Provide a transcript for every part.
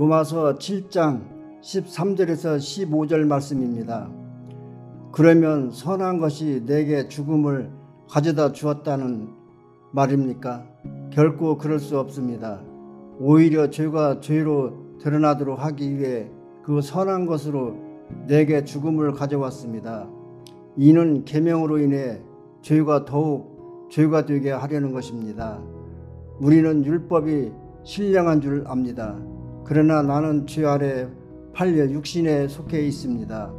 로마서 7장 13절에서 15절 말씀입니다. 그러면 선한 것이 내게 죽음을 가져다 주었다는 말입니까? 결코 그럴 수 없습니다. 오히려 죄가 죄로 드러나도록 하기 위해 그 선한 것으로 내게 죽음을 가져왔습니다. 이는 계명으로 인해 죄가 더욱 죄가 되게 하려는 것입니다. 우리는 율법이 신령한 줄 압니다. 그러나 나는 죄 아래 팔려 육신에 속해 있습니다.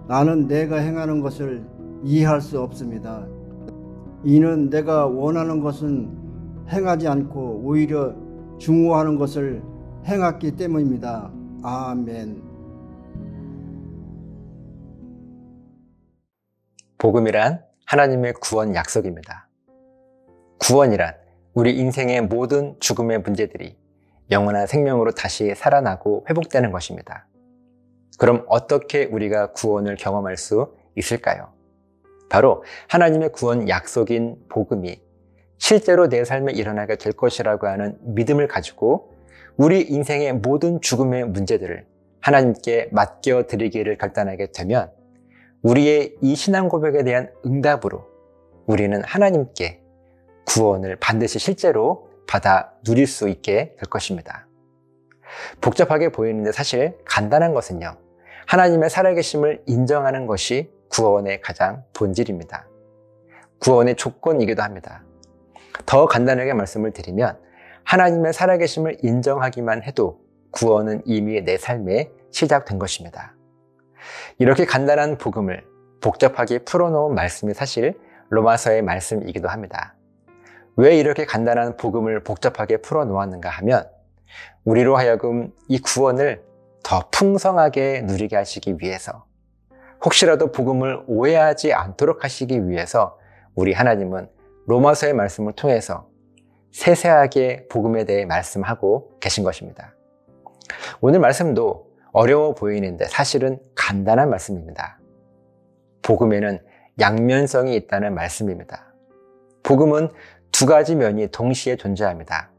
나는 내가 행하는 것을 이해할 수 없습니다. 이는 내가 원하는 것은 행하지 않고 오히려 증오하는 것을 행했기 때문입니다. 아멘. 복음이란 하나님의 구원 약속입니다. 구원이란 우리 인생의 모든 죽음의 문제들이 영원한 생명으로 다시 살아나고 회복되는 것입니다. 그럼 어떻게 우리가 구원을 경험할 수 있을까요? 바로 하나님의 구원 약속인 복음이 실제로 내 삶에 일어나게 될 것이라고 하는 믿음을 가지고 우리 인생의 모든 죽음의 문제들을 하나님께 맡겨드리기를 결단하게 되면 우리의 이 신앙 고백에 대한 응답으로 우리는 하나님께 구원을 반드시 실제로 받아 누릴 수 있게 될 것입니다. 복잡하게 보이는데 사실 간단한 것은요, 하나님의 살아계심을 인정하는 것이 구원의 가장 본질입니다. 구원의 조건이기도 합니다. 더 간단하게 말씀을 드리면 하나님의 살아계심을 인정하기만 해도 구원은 이미 내 삶에 시작된 것입니다. 이렇게 간단한 복음을 복잡하게 풀어놓은 말씀이 사실 로마서의 말씀이기도 합니다. 왜 이렇게 간단한 복음을 복잡하게 풀어놓았는가 하면 우리로 하여금 이 구원을 더 풍성하게 누리게 하시기 위해서, 혹시라도 복음을 오해하지 않도록 하시기 위해서 우리 하나님은 로마서의 말씀을 통해서 세세하게 복음에 대해 말씀하고 계신 것입니다. 오늘 말씀도 어려워 보이는데 사실은 간단한 말씀입니다. 복음에는 양면성이 있다는 말씀입니다. 복음은 두 가지 면이 동시에 존재합니다.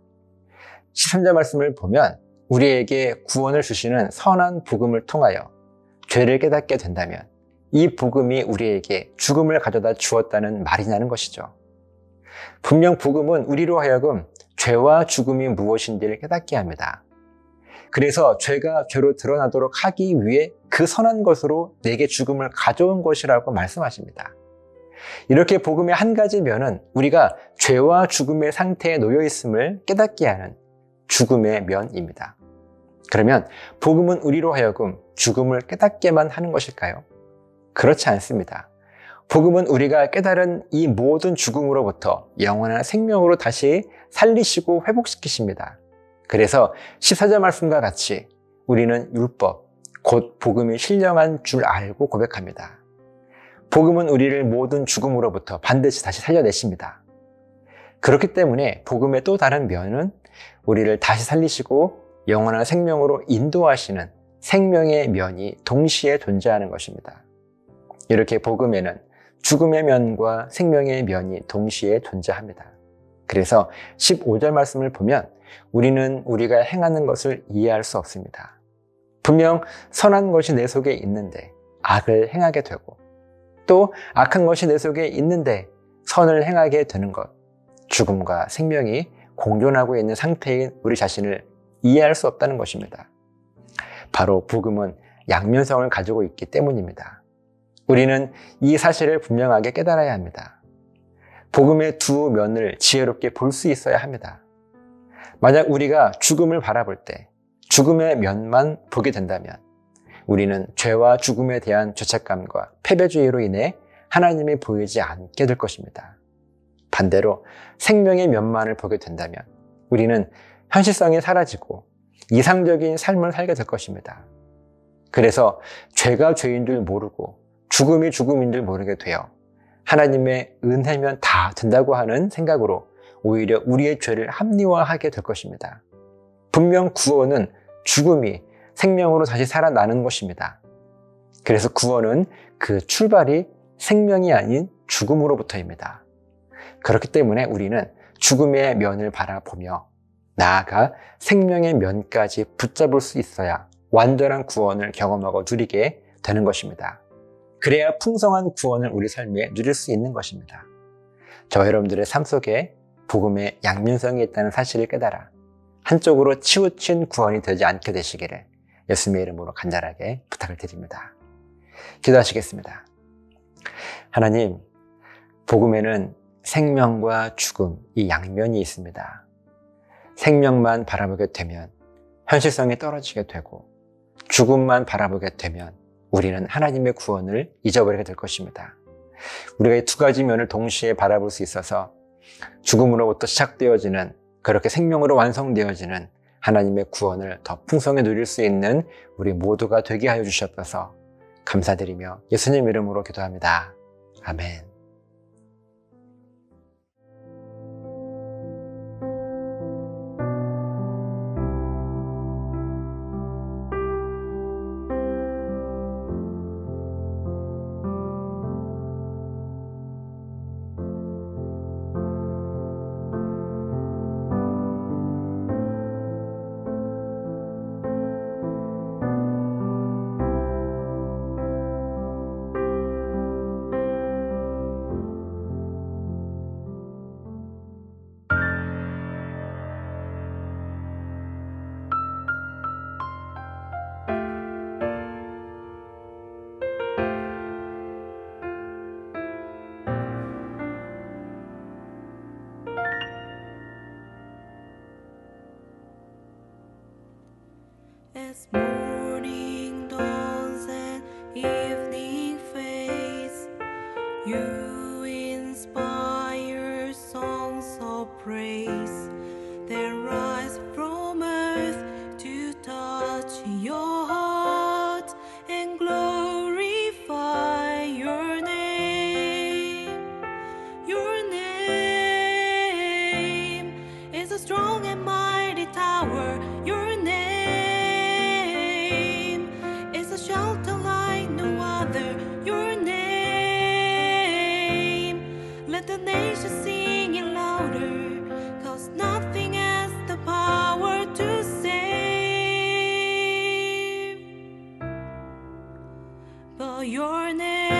13절 말씀을 보면 우리에게 구원을 주시는 선한 복음을 통하여 죄를 깨닫게 된다면 이 복음이 우리에게 죽음을 가져다 주었다는 말이 나는 것이죠. 분명 복음은 우리로 하여금 죄와 죽음이 무엇인지를 깨닫게 합니다. 그래서 죄가 죄로 드러나도록 하기 위해 그 선한 것으로 내게 죽음을 가져온 것이라고 말씀하십니다. 이렇게 복음의 한 가지 면은 우리가 죄와 죽음의 상태에 놓여 있음을 깨닫게 하는 죽음의 면입니다. 그러면 복음은 우리로 하여금 죽음을 깨닫게만 하는 것일까요? 그렇지 않습니다. 복음은 우리가 깨달은 이 모든 죽음으로부터 영원한 생명으로 다시 살리시고 회복시키십니다. 그래서 14절 말씀과 같이 우리는 율법, 곧 복음이 신령한 줄 알고 고백합니다. 복음은 우리를 모든 죽음으로부터 반드시 다시 살려내십니다. 그렇기 때문에 복음의 또 다른 면은 우리를 다시 살리시고 영원한 생명으로 인도하시는 생명의 면이 동시에 존재하는 것입니다. 이렇게 복음에는 죽음의 면과 생명의 면이 동시에 존재합니다. 그래서 15절 말씀을 보면 우리는 우리가 행하는 것을 이해할 수 없습니다. 분명 선한 것이 내 속에 있는데 악을 행하게 되고, 또 악한 것이 내 속에 있는데 선을 행하게 되는 것, 죽음과 생명이 공존하고 있는 상태인 우리 자신을 이해할 수 없다는 것입니다. 바로 복음은 양면성을 가지고 있기 때문입니다. 우리는 이 사실을 분명하게 깨달아야 합니다. 복음의 두 면을 지혜롭게 볼 수 있어야 합니다. 만약 우리가 죽음을 바라볼 때 죽음의 면만 보게 된다면 우리는 죄와 죽음에 대한 죄책감과 패배주의로 인해 하나님이 보이지 않게 될 것입니다. 반대로 생명의 면만을 보게 된다면 우리는 현실성이 사라지고 이상적인 삶을 살게 될 것입니다. 그래서 죄가 죄인 줄 모르고 죽음이 죽음인 줄 모르게 되어 하나님의 은혜면 다 된다고 하는 생각으로 오히려 우리의 죄를 합리화하게 될 것입니다. 분명 구원은 죽음이 생명으로 다시 살아나는 것입니다. 그래서 구원은 그 출발이 생명이 아닌 죽음으로부터입니다. 그렇기 때문에 우리는 죽음의 면을 바라보며 나아가 생명의 면까지 붙잡을 수 있어야 완전한 구원을 경험하고 누리게 되는 것입니다. 그래야 풍성한 구원을 우리 삶에 누릴 수 있는 것입니다. 저와 여러분들의 삶 속에 복음의 양면성이 있다는 사실을 깨달아 한쪽으로 치우친 구원이 되지 않게 되시기를 예수님의 이름으로 간절하게 부탁을 드립니다. 기도하시겠습니다. 하나님, 복음에는 생명과 죽음, 이 양면이 있습니다. 생명만 바라보게 되면 현실성이 떨어지게 되고 죽음만 바라보게 되면 우리는 하나님의 구원을 잊어버리게 될 것입니다. 우리가 이 두 가지 면을 동시에 바라볼 수 있어서 죽음으로부터 시작되어지는, 그렇게 생명으로 완성되어지는 하나님의 구원을 더 풍성히 누릴 수 있는 우리 모두가 되게 하여 주시옵소서. 감사드리며 예수님 이름으로 기도합니다. 아멘. As morning dawns and evening fades, you inspire songs of praise that rise from earth to touch your heart and glorify your name. Your name is a strong and mighty tower. Your name shelter like no other. Your name, let the nations sing it louder, 'cause nothing has the power to save but your name.